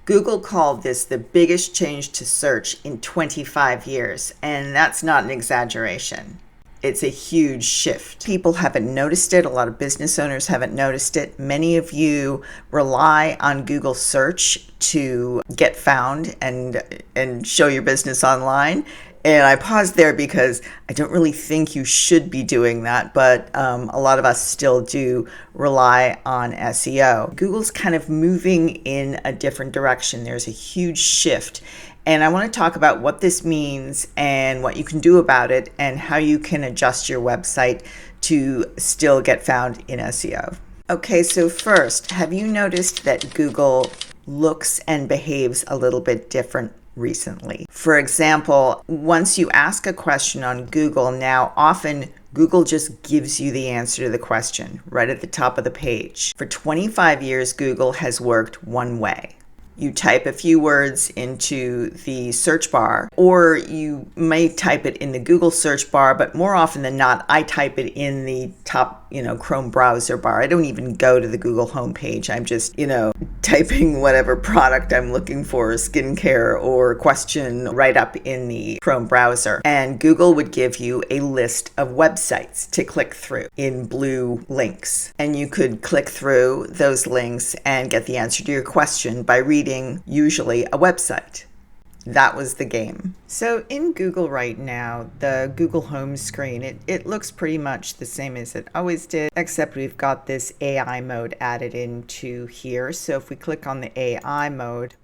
Google called this the biggest change to search in 25 years, and that's not an exaggeration. It's a huge shift. People haven't noticed it. A lot of business owners haven't noticed it. Many of you rely on Google search to get found and show your business online. And I paused there because I don't really think you should be doing that, but a lot of us still do rely on SEO. Google's kind of moving in a different direction. There's a huge shift. And I want to talk about what this means and what you can do about it and how you can adjust your website to still get found in SEO. Okay, so first, have you noticed that Google looks and behaves a little bit different recently? For example, once you ask a question on Google, now often Google just gives you the answer to the question right at the top of the page. For 25 years, Google has worked one way. You type a few words into the search bar, or you may type it in the Google search bar, but more often than not, I type it in the top, Chrome browser bar. I don't even go to the Google homepage. I'm just, typing whatever product I'm looking for, skincare or question, right up in the Chrome browser. And Google would give you a list of websites to click through in blue links. And you could click through those links and get the answer to your question by reading usually a website. That was the game. So in Google right now, the Google home screen, it looks pretty much the same as it always did, except we've got this AI mode added into here. So if we click on the AI mode,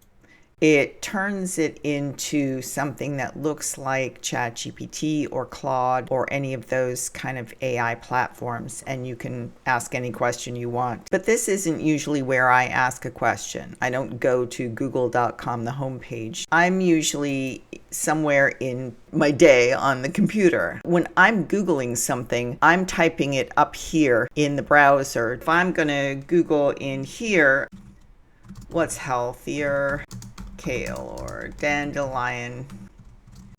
it turns it into something that looks like ChatGPT or Claude or any of those kind of AI platforms, and you can ask any question you want. But this isn't usually where I ask a question. I don't go to google.com, the homepage. I'm usually somewhere in my day on the computer. When I'm Googling something, I'm typing it up here in the browser. If I'm going to Google in here, what's healthier? Kale or dandelion,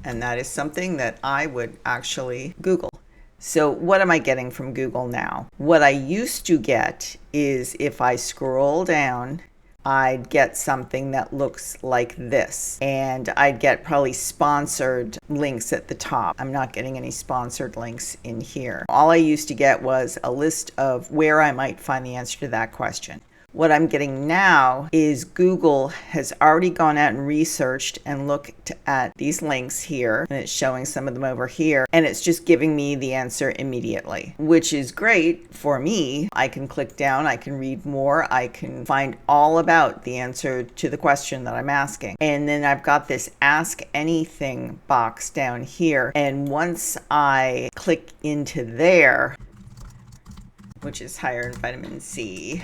and that is something that I would actually Google. So what am I getting from Google now? What I used to get is if I scroll down, I'd get something that looks like this, and I'd get probably sponsored links at the top. I'm not getting any sponsored links in here. All I used to get was a list of where I might find the answer to that question. What I'm getting now is Google has already gone out and researched and looked at these links here, and it's showing some of them over here, and it's just giving me the answer immediately, which is great for me. I can click down, I can read more, I can find all about the answer to the question that I'm asking. And then I've got this Ask Anything box down here, and once I click into there, which is higher in vitamin C,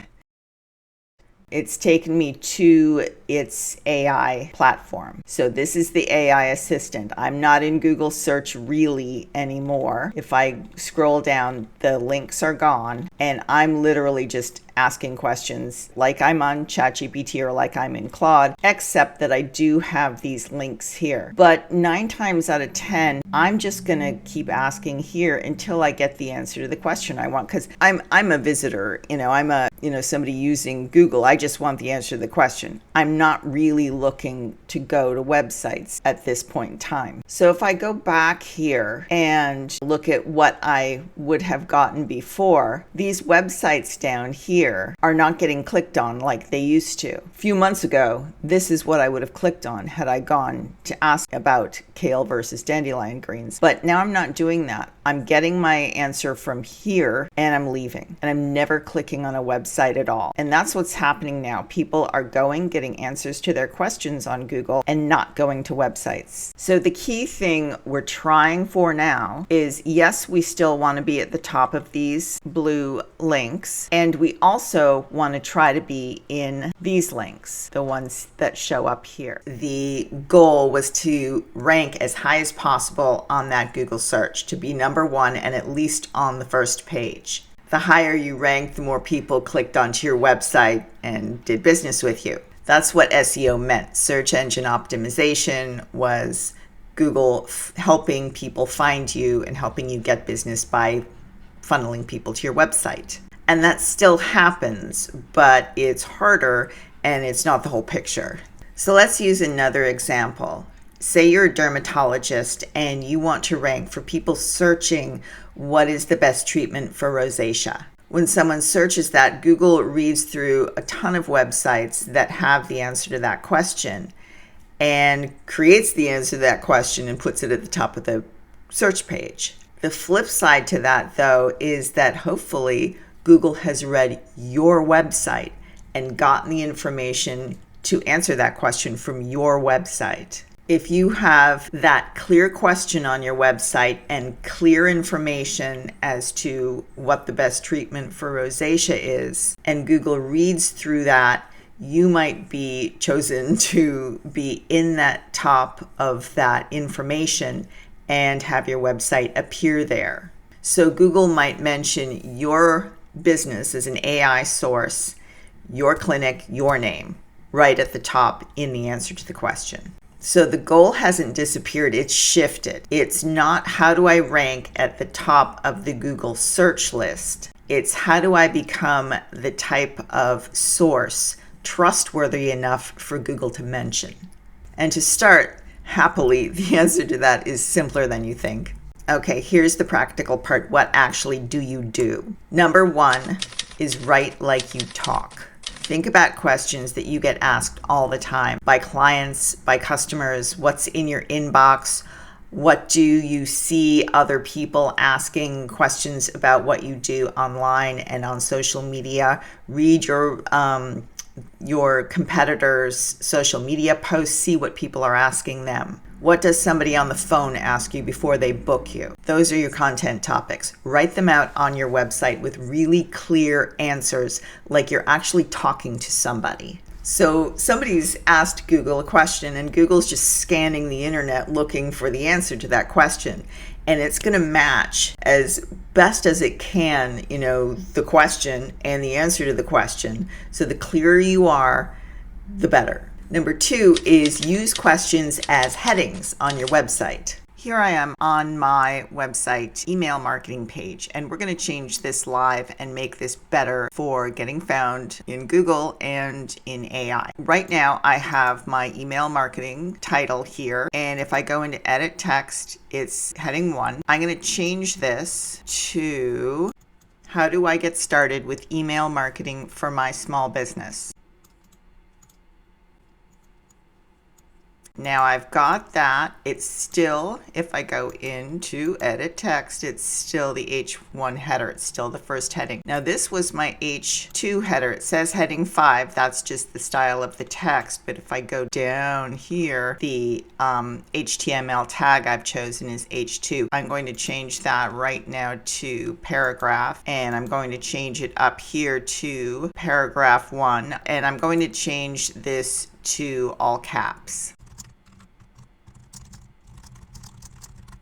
it's taken me to its AI platform. So this is the AI assistant. I'm not in Google search really anymore. If I scroll down, the links are gone, and I'm literally just asking questions like I'm on ChatGPT or like I'm in Claude, except that I do have these links here. But 9 times out of 10, I'm just gonna keep asking here until I get the answer to the question I want, because I'm a visitor, I'm somebody using Google. I just want the answer to the question. I'm not really looking to go to websites at this point in time. So if I go back here and look at what I would have gotten before, these websites down here are not getting clicked on like they used to. A few months ago, this is what I would have clicked on had I gone to ask about kale versus dandelion greens. But now I'm not doing that. I'm getting my answer from here and I'm leaving. And I'm never clicking on a website at all. And that's what's happening now. People are getting answers to their questions on Google and not going to websites. So the key thing we're trying for now is, yes, we still want to be at the top of these blue links. And we also want to try to be in these links, the ones that show up here. The goal was to rank as high as possible on that Google search, to be number one and at least on the first page. The higher you rank, the more people clicked onto your website and did business with you. That's what SEO meant. Search engine optimization was Google helping people find you and helping you get business by funneling people to your website. And that still happens, but it's harder and it's not the whole picture. So let's use another example. Say you're a dermatologist and you want to rank for people searching what is the best treatment for rosacea. When someone searches that, Google reads through a ton of websites that have the answer to that question and creates the answer to that question and puts it at the top of the search page. The flip side to that, though, is that hopefully Google has read your website and gotten the information to answer that question from your website. If you have that clear question on your website and clear information as to what the best treatment for rosacea is, and Google reads through that, you might be chosen to be in that top of that information and have your website appear there. So Google might mention your business as an AI source, your clinic, your name, right at the top in the answer to the question. So the goal hasn't disappeared, it's shifted. It's not how do I rank at the top of the Google search list. It's how do I become the type of source trustworthy enough for Google to mention. And to start, happily, the answer to that is simpler than you think. Okay, here's the practical part. What actually do you do? Number one is write like you talk. Think about questions that you get asked all the time by clients, by customers. What's in your inbox? What do you see other people asking questions about what you do online and on social media? Read your competitors' social media posts, see what people are asking them. What does somebody on the phone ask you before they book you? Those are your content topics. Write them out on your website with really clear answers, like you're actually talking to somebody. So somebody's asked Google a question and Google's just scanning the internet looking for the answer to that question. And it's going to match as best as it can, the question and the answer to the question. So the clearer you are, the better. Number two is use questions as headings on your website. Here I am on my website email marketing page, and we're going to change this live and make this better for getting found in Google and in AI. Right now, I have my email marketing title here, and if I go into edit text, it's heading 1. I'm going to change this to how do I get started with email marketing for my small business? Now I've got that. It's still, if I go into edit text, it's still the H1 header. It's still the first heading. Now this was my H2 header. It says heading 5. That's just the style of the text. But if I go down here, the HTML tag I've chosen is H2. I'm going to change that right now to paragraph. And I'm going to change it up here to paragraph 1. And I'm going to change this to all caps.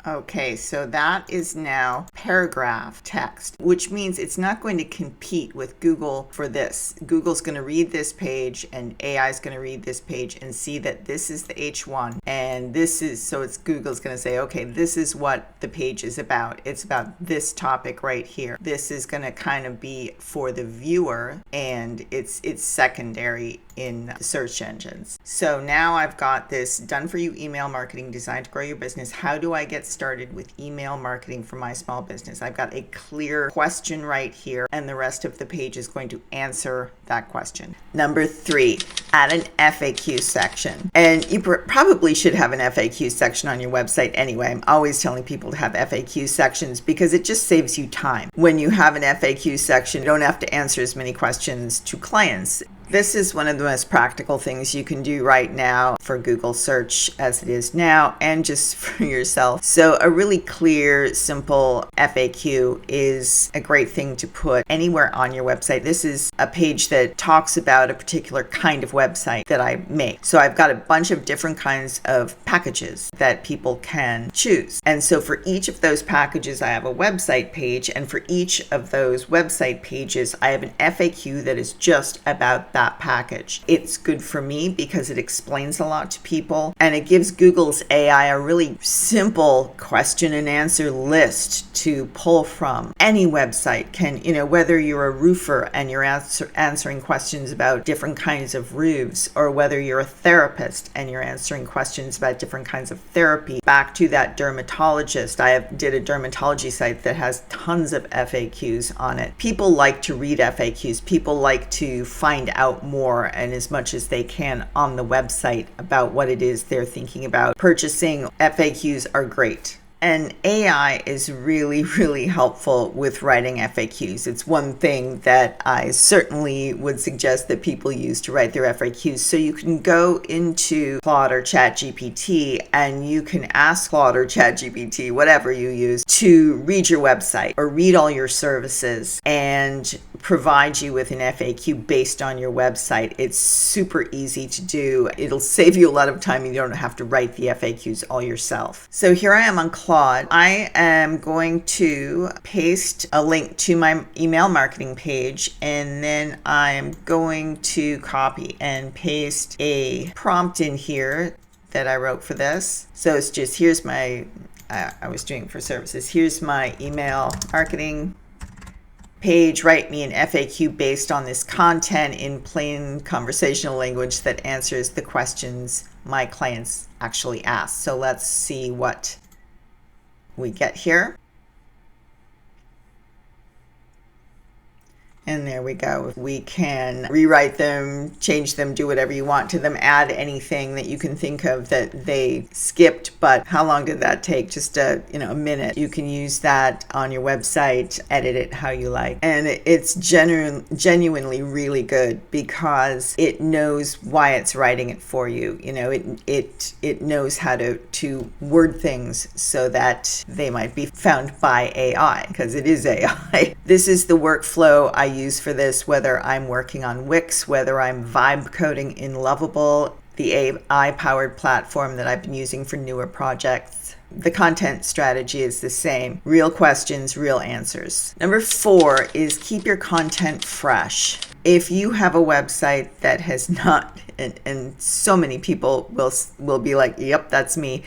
Okay, so that is now paragraph text, which means it's not going to compete with Google for this. Google's going to read this page and AI is going to read this page and see that this is the H1 and this is, so it's Google's going to say, okay, this is what the page is about. It's about this topic right here. This is going to kind of be for the viewer and it's secondary in search engines. So now I've got this done for you email marketing designed to grow your business. How do I get started with email marketing for my small business? I've got a clear question right here and the rest of the page is going to answer that question. Number 3, add an FAQ section. And you probably should have an FAQ section on your website anyway. I'm always telling people to have FAQ sections because it just saves you time. When you have an FAQ section, you don't have to answer as many questions to clients. This is one of the most practical things you can do right now for Google search as it is now and just for yourself. So a really clear, simple FAQ is a great thing to put anywhere on your website. This is a page that talks about a particular kind of website that I make. So I've got a bunch of different kinds of packages that people can choose. And so for each of those packages, I have a website page. And for each of those website pages, I have an FAQ that is just about that that package. It's good for me because it explains a lot to people, and it gives Google's AI a really simple question and answer list to pull from. Any website can, whether you're a roofer and you're answering questions about different kinds of roofs, or whether you're a therapist and you're answering questions about different kinds of therapy. Back to that dermatologist, I did a dermatology site that has tons of FAQs on it. People like to read FAQs. People like to find out more and as much as they can on the website about what it is they're thinking about purchasing. FAQs are great. And AI is really, really helpful with writing FAQs. It's one thing that I certainly would suggest that people use to write their FAQs. So you can go into Claude or ChatGPT and you can ask Claude or ChatGPT, whatever you use, to read your website or read all your services and provide you with an FAQ based on your website. It's super easy to do. It'll save you a lot of time. You don't have to write the FAQs all yourself. So here I am on Claude. I am going to paste a link to my email marketing page, and then I'm going to copy and paste a prompt in here that I wrote for this. So it's just, here's my, I was doing for services. Here's my email marketing page. Write me an FAQ based on this content in plain conversational language that answers the questions my clients actually ask. So let's see what we get here. And there we go. We can rewrite them, change them, do whatever you want to them, add anything that you can think of that they skipped. But how long did that take? Just a minute. You can use that on your website, edit it how you like. And it's genuinely really good because it knows why it's writing it for you. It knows how to word things so that they might be found by AI, because it is AI. This is the workflow I use for this, whether I'm working on Wix, whether I'm vibe coding in Lovable, the AI-powered platform that I've been using for newer projects. The content strategy is the same. Real questions, real answers. Number 4 is keep your content fresh. If you have a website that has not, and so many people will be like, yep, that's me.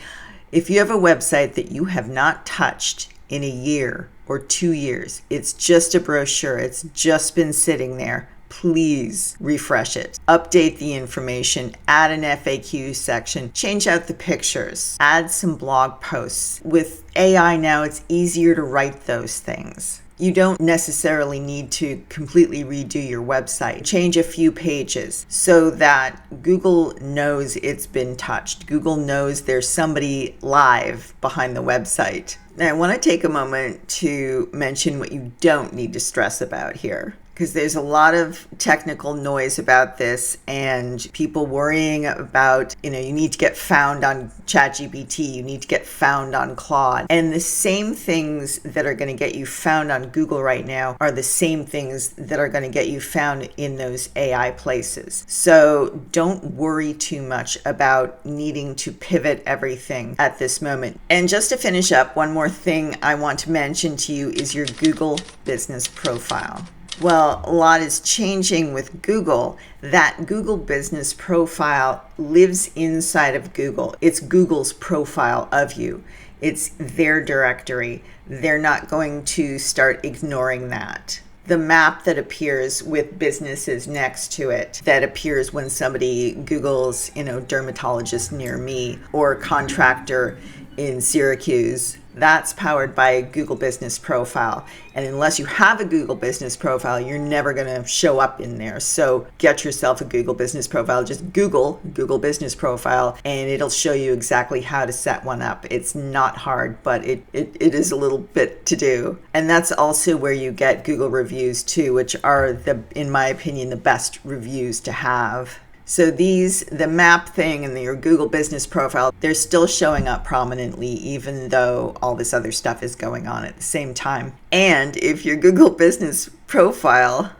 If you have a website that you have not touched in a year or 2 years, it's just a brochure, it's just been sitting there, please refresh it. Update the information, add an FAQ section, change out the pictures, add some blog posts. With AI now, it's easier to write those things. You don't necessarily need to completely redo your website. Change a few pages so that Google knows it's been touched. Google knows there's somebody live behind the website. Now, I want to take a moment to mention what you don't need to stress about here, because there's a lot of technical noise about this and people worrying about, you need to get found on ChatGPT, you need to get found on Claude. And the same things that are going to get you found on Google right now are the same things that are going to get you found in those AI places. So don't worry too much about needing to pivot everything at this moment. And just to finish up, one more thing I want to mention to you is your Google business profile. Well, a lot is changing with Google. That Google business profile lives inside of Google. It's Google's profile of you. It's their directory. They're not going to start ignoring that. The map that appears with businesses next to it, that appears when somebody Googles, dermatologist near me or contractor in Syracuse, that's powered by a Google business profile. And unless you have a Google business profile, you're never going to show up in there. So get yourself a Google business profile. Just Google business profile, and it'll show you exactly how to set one up. It's not hard, but it is a little bit to do. And that's also where you get Google reviews too, which are, in my opinion, the best reviews to have. So the map thing and your Google business profile, they're still showing up prominently, even though all this other stuff is going on at the same time. And if your Google business profile,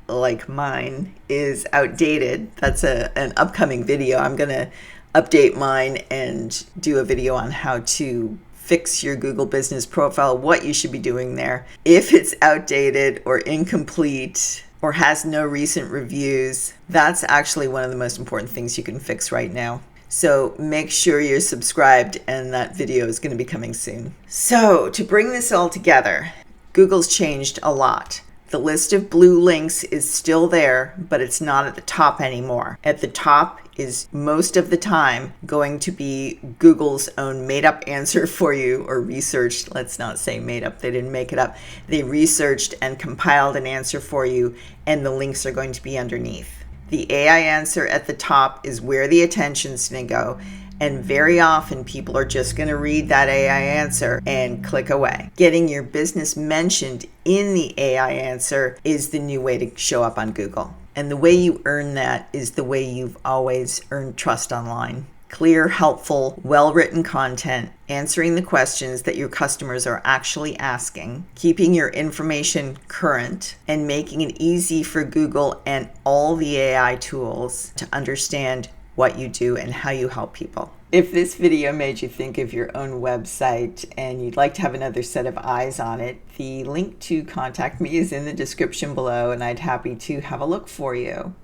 like mine, is outdated, that's an upcoming video. I'm going to update mine and do a video on how to fix your Google business profile, what you should be doing there. If it's outdated or incomplete, or has no recent reviews. That's actually one of the most important things you can fix right now. So make sure you're subscribed, and that video is going to be coming soon. So to bring this all together, Google's changed a lot. The list of blue links is still there, but it's not at the top anymore. At the top is most of the time going to be Google's own made-up answer for you, or researched. Let's not say made up. They didn't make it up. They researched and compiled an answer for you, and the links are going to be underneath. The AI answer at the top is where the attention's going to go. And very often people are just going to read that AI answer and click away. Getting your business mentioned in the AI answer is the new way to show up on Google. And the way you earn that is the way you've always earned trust online. Clear, helpful, well-written content, answering the questions that your customers are actually asking, keeping your information current, and making it easy for Google and all the AI tools to understand what you do and how you help people. If this video made you think of your own website and you'd like to have another set of eyes on it, the link to contact me is in the description below, and I'd happy to have a look for you.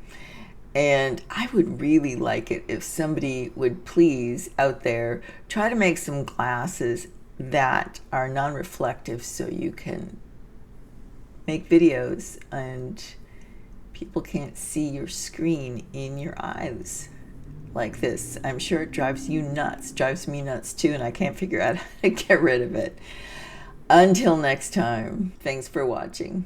And I would really like it if somebody would please out there try to make some glasses that are non-reflective so you can make videos and people can't see your screen in your eyes like this. I'm sure it drives you nuts. Drives me nuts too, and I can't figure out how to get rid of it. Until next time, thanks for watching.